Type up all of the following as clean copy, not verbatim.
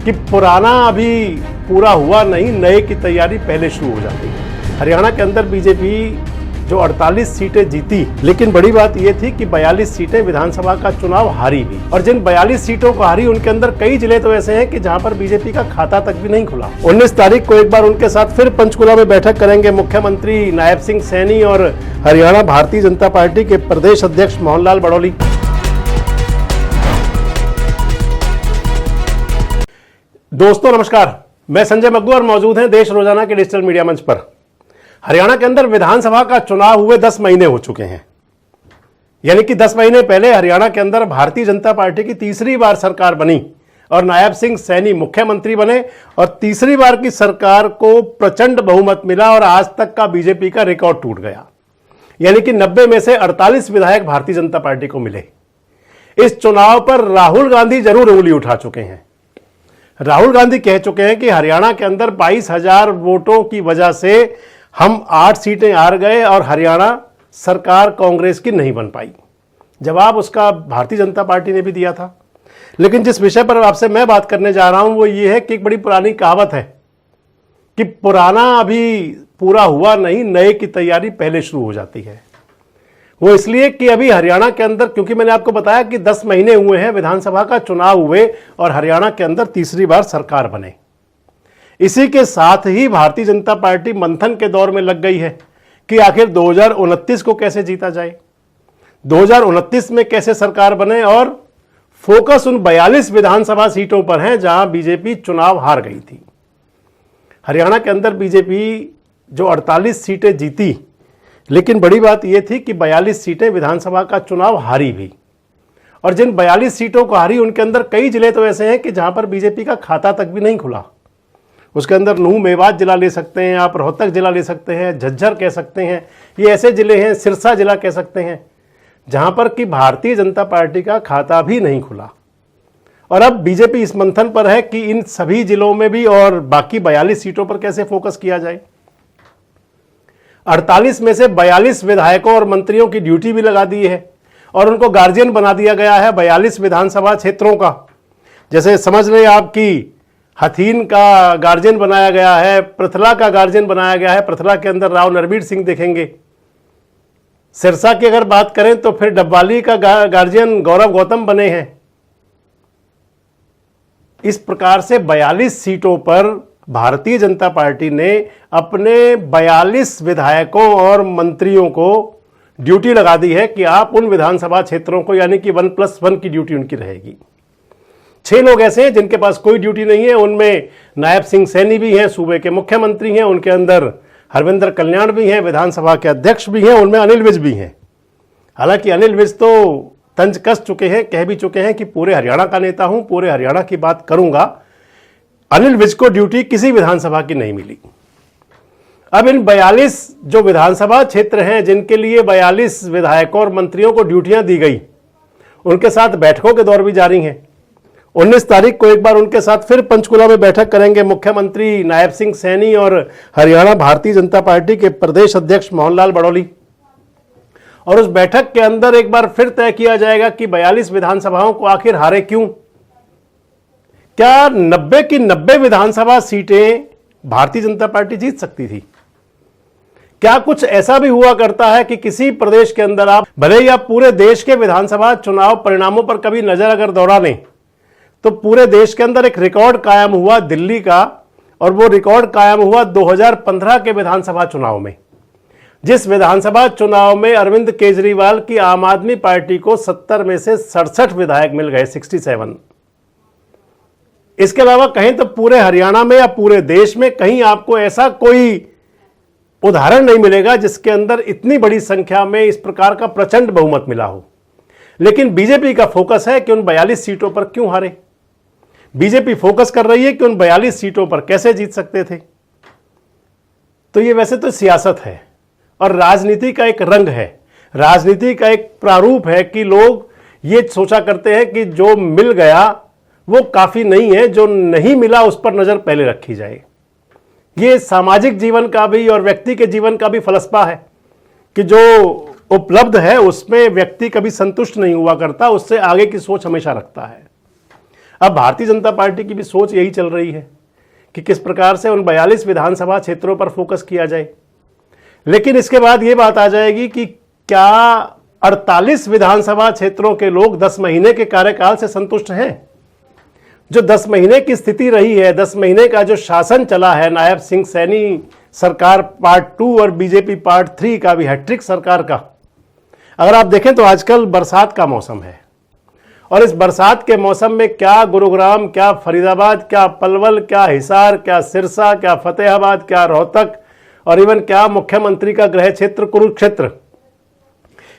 कि पुराना अभी पूरा हुआ नहीं, नए की तैयारी पहले शुरू हो जाती है। हरियाणा के अंदर बीजेपी जो 48 सीटें जीती, लेकिन बड़ी बात यह थी कि 42 सीटें विधानसभा का चुनाव हारी भी। और जिन 42 सीटों को हारी, उनके अंदर कई जिले तो ऐसे हैं कि जहां पर बीजेपी का खाता तक भी नहीं खुला। 19 तारीख को एक बार उनके साथ फिर पंचकुला में बैठक करेंगे मुख्यमंत्री नायब सिंह सैनी और हरियाणा भारतीय जनता पार्टी के प्रदेश अध्यक्ष मोहन लाल बड़ौली। दोस्तों नमस्कार, मैं संजय मग्गू और मौजूद हैं देश रोजाना के डिजिटल मीडिया मंच पर। हरियाणा के अंदर विधानसभा का चुनाव हुए 10 महीने हो चुके हैं, यानी कि 10 महीने पहले हरियाणा के अंदर भारतीय जनता पार्टी की तीसरी बार सरकार बनी और नायब सिंह सैनी मुख्यमंत्री बने और तीसरी बार की सरकार को प्रचंड बहुमत मिला और आज तक का बीजेपी का रिकॉर्ड टूट गया। यानी कि 90 में से 48 विधायक भारतीय जनता पार्टी को मिले। इस चुनाव पर राहुल गांधी जरूर उंगली उठा चुके हैं। राहुल गांधी कह चुके हैं कि हरियाणा के अंदर 22,000 वोटों की वजह से हम 8 सीटें हार गए और हरियाणा सरकार कांग्रेस की नहीं बन पाई। जवाब उसका भारतीय जनता पार्टी ने भी दिया था। लेकिन जिस विषय पर आपसे मैं बात करने जा रहा हूं वो ये है कि एक बड़ी पुरानी कहावत है कि पुराना अभी पूरा हुआ नहीं, नए की तैयारी पहले शुरू हो जाती है। वो इसलिए कि अभी हरियाणा के अंदर, क्योंकि मैंने आपको बताया कि 10 महीने हुए हैं, विधानसभा का चुनाव हुए और हरियाणा के अंदर तीसरी बार सरकार बने। इसी के साथ ही भारतीय जनता पार्टी मंथन के दौर में लग गई है कि आखिर 2029 को कैसे जीता जाए, 2029 में कैसे सरकार बने, और फोकस उन 42 विधानसभा सीटों पर है जहां बीजेपी चुनाव हार गई थी। हरियाणा के अंदर बीजेपी जो 48 सीटें जीती, लेकिन बड़ी बात यह थी कि 42 सीटें विधानसभा का चुनाव हारी भी। और जिन 42 सीटों को हारी, उनके अंदर कई जिले तो ऐसे हैं कि जहां पर बीजेपी का खाता तक भी नहीं खुला। उसके अंदर नूह मेवात जिला ले सकते हैं आप, रोहतक जिला ले सकते हैं, झज्जर कह सकते हैं, ये ऐसे जिले हैं, सिरसा जिला कह सकते हैं जहां पर कि भारतीय जनता पार्टी का खाता भी नहीं खुला। और अब बीजेपी इस मंथन पर है कि इन सभी जिलों में भी और बाकी 42 सीटों पर कैसे फोकस किया जाए। 48 में से 42 विधायकों और मंत्रियों की ड्यूटी भी लगा दी है और उनको गार्जियन बना दिया गया है 42 विधानसभा क्षेत्रों का। जैसे समझ लें आपकी हथीन का गार्जियन बनाया गया है, पृथला का गार्जियन बनाया गया है, पृथला के अंदर राव नरबीर सिंह देखेंगे। सिरसा की अगर बात करें तो फिर डब्बाली का गार्जियन गौरव गौतम बने हैं। इस प्रकार से 42 सीटों पर भारतीय जनता पार्टी ने अपने 42 विधायकों और मंत्रियों को ड्यूटी लगा दी है कि आप उन विधानसभा क्षेत्रों को, यानी कि 1+1 की ड्यूटी उनकी रहेगी। 6 लोग ऐसे हैं जिनके पास कोई ड्यूटी नहीं है। उनमें नायब सिंह सैनी भी हैं, सूबे के मुख्यमंत्री हैं, उनके अंदर हरविंदर कल्याण भी हैं, विधानसभा के अध्यक्ष भी हैं, उनमें अनिल विज भी हैं। हालांकि अनिल विज तो तंज कस चुके हैं, कह भी चुके हैं कि पूरे हरियाणा का नेता हूं, पूरे हरियाणा की बात करूंगा। अनिल विज को ड्यूटी किसी विधानसभा की नहीं मिली। अब इन 42 जो विधानसभा क्षेत्र हैं जिनके लिए 42 विधायकों और मंत्रियों को ड्यूटियां दी गई, उनके साथ बैठकों के दौर भी जारी हैं। 19 तारीख को एक बार उनके साथ फिर पंचकुला में बैठक करेंगे मुख्यमंत्री नायब सिंह सैनी और हरियाणा भारतीय जनता पार्टी के प्रदेश अध्यक्ष मोहन लाल बड़ौली। और उस बैठक के अंदर एक बार फिर तय किया जाएगा कि 42 विधानसभाओं को आखिर हारे क्यों। क्या 90 की 90 विधानसभा सीटें भारतीय जनता पार्टी जीत सकती थी? क्या कुछ ऐसा भी हुआ करता है कि किसी प्रदेश के अंदर आप भले ही आप पूरे देश के विधानसभा चुनाव परिणामों पर कभी नजर अगर दौड़ा लें तो पूरे देश के अंदर एक रिकॉर्ड कायम हुआ दिल्ली का, और वो रिकॉर्ड कायम हुआ 2015 के विधानसभा चुनाव में, जिस विधानसभा चुनाव में अरविंद केजरीवाल की आम आदमी पार्टी को 70 में से 67 विधायक मिल गए, 67। इसके अलावा कहीं तो पूरे हरियाणा में या पूरे देश में कहीं आपको ऐसा कोई उदाहरण नहीं मिलेगा जिसके अंदर इतनी बड़ी संख्या में इस प्रकार का प्रचंड बहुमत मिला हो। लेकिन बीजेपी का फोकस है कि उन 42 सीटों पर क्यों हारे। बीजेपी फोकस कर रही है कि उन 42 सीटों पर कैसे जीत सकते थे। तो ये वैसे तो सियासत है और राजनीति का एक रंग है, राजनीति का एक प्रारूप है कि लोग ये सोचा करते हैं कि जो मिल गया वो काफी नहीं है, जो नहीं मिला उस पर नजर पहले रखी जाए। ये सामाजिक जीवन का भी और व्यक्ति के जीवन का भी फलसफा है कि जो उपलब्ध है उसमें व्यक्ति कभी संतुष्ट नहीं हुआ करता, उससे आगे की सोच हमेशा रखता है। अब भारतीय जनता पार्टी की भी सोच यही चल रही है कि किस प्रकार से उन 42 विधानसभा क्षेत्रों पर फोकस किया जाए। लेकिन इसके बाद यह बात आ जाएगी कि क्या 48 विधानसभा क्षेत्रों के लोग 10 महीने के कार्यकाल से संतुष्ट हैं? जो 10 महीने की स्थिति रही है, 10 महीने का जो शासन चला है नायब सिंह सैनी सरकार पार्ट 2 और बीजेपी पार्ट 3 का भी हैट्रिक सरकार का, अगर आप देखें तो आजकल बरसात का मौसम है और इस बरसात के मौसम में क्या गुरुग्राम, क्या फरीदाबाद, क्या पलवल, क्या हिसार, क्या सिरसा, क्या फतेहाबाद, क्या रोहतक और इवन क्या मुख्यमंत्री का गृह क्षेत्र कुरुक्षेत्र,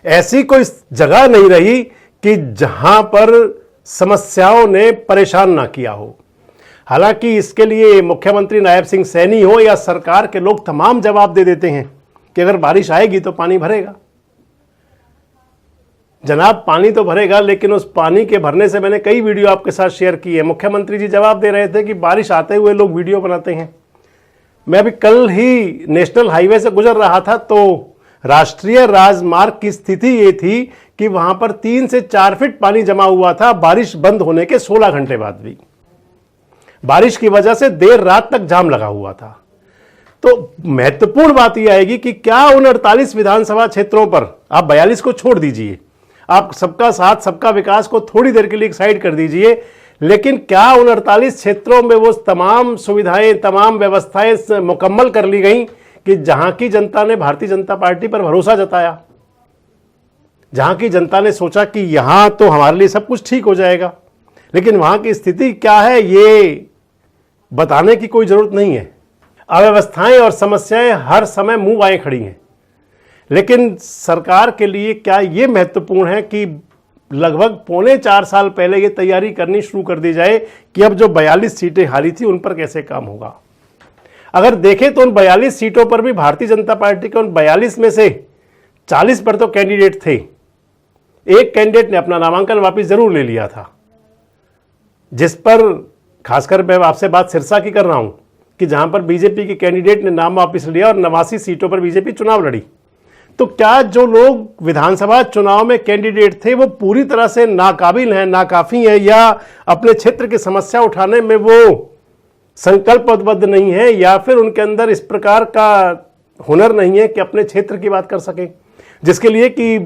ऐसी कोई जगह नहीं रही कि जहां पर समस्याओं ने परेशान ना किया हो। हालांकि इसके लिए मुख्यमंत्री नायब सिंह सैनी हो या सरकार के लोग तमाम जवाब दे देते हैं कि अगर बारिश आएगी तो पानी भरेगा। जनाब पानी तो भरेगा, लेकिन उस पानी के भरने से मैंने कई वीडियो आपके साथ शेयर की है। मुख्यमंत्री जी जवाब दे रहे थे कि बारिश आते हुए लोग वीडियो बनाते हैं। मैं अभी कल ही नेशनल हाईवे से गुजर रहा था तो राष्ट्रीय राजमार्ग की स्थिति ये थी कि वहां पर 3 से 4 फीट पानी जमा हुआ था बारिश बंद होने के 16 घंटे बाद भी। बारिश की वजह से देर रात तक जाम लगा हुआ था। तो महत्वपूर्ण बात यह आएगी कि क्या उन 48 विधानसभा क्षेत्रों पर, आप 42 को छोड़ दीजिए, आप सबका साथ सबका विकास को थोड़ी देर के लिए एक साइड कर दीजिए, लेकिन क्या उन 48 क्षेत्रों में वो तमाम सुविधाएं, तमाम व्यवस्थाएं मुकम्मल कर ली गई कि जहां की जनता ने भारतीय जनता पार्टी पर भरोसा जताया, जहां की जनता ने सोचा कि यहां तो हमारे लिए सब कुछ ठीक हो जाएगा। लेकिन वहां की स्थिति क्या है ये बताने की कोई जरूरत नहीं है। अव्यवस्थाएं और समस्याएं हर समय मुंह आए खड़ी हैं। लेकिन सरकार के लिए क्या ये महत्वपूर्ण है कि लगभग 3.25 साल पहले ये तैयारी करनी शुरू कर दी जाए कि अब जो 42 सीटें हारी थी उन पर कैसे काम होगा। अगर देखें तो उन 42 सीटों पर भी भारतीय जनता पार्टी के उन 42 में से 40 पर तो कैंडिडेट थे। एक कैंडिडेट ने अपना नामांकन वापस जरूर ले लिया था, जिस पर खासकर मैं आपसे बात सिरसा की कर रहा हूं कि जहां पर बीजेपी के कैंडिडेट ने नाम वापस लिया और 89 सीटों पर बीजेपी चुनाव लड़ी। तो क्या जो लोग विधानसभा चुनाव में कैंडिडेट थे वो पूरी तरह से नाकाबिल हैं, नाकाफी हैं, या अपने क्षेत्र की समस्या उठाने में वो संकल्पबद्ध नहीं है, या फिर उनके अंदर इस प्रकार का हुनर नहीं है कि अपने क्षेत्र की बात कर सके, जिसके लिए कि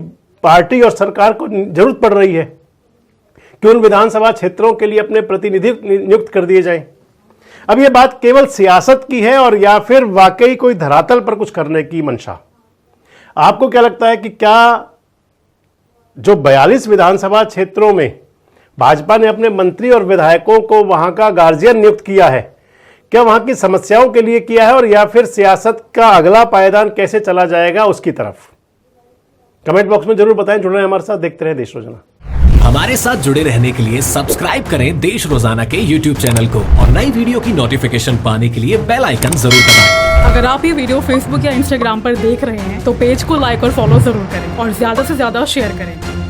पार्टी और सरकार को जरूरत पड़ रही है कि उन विधानसभा क्षेत्रों के लिए अपने प्रतिनिधि नियुक्त कर दिए जाएं। अब यह बात केवल सियासत की है और या फिर वाकई कोई धरातल पर कुछ करने की मंशा। आपको क्या लगता है कि क्या जो 42 विधानसभा क्षेत्रों में भाजपा ने अपने मंत्री और विधायकों को वहां का गार्जियन नियुक्त किया है, क्या वहां की समस्याओं के लिए किया है और या फिर सियासत का अगला पायदान कैसे चला जाएगा उसकी तरफ? कमेंट बॉक्स में जरूर बताएं। जुड़ रहे हैं हमारे साथ, देखते रहे देश रोजाना। हमारे साथ जुड़े रहने के लिए सब्सक्राइब करें देश रोजाना के YouTube चैनल को और नई वीडियो की नोटिफिकेशन पाने के लिए बेल आइकन जरूर दबाएं। अगर आप ये वीडियो Facebook या Instagram पर देख रहे हैं तो पेज को लाइक और फॉलो जरूर करें और ज्यादा से ज्यादा शेयर करें।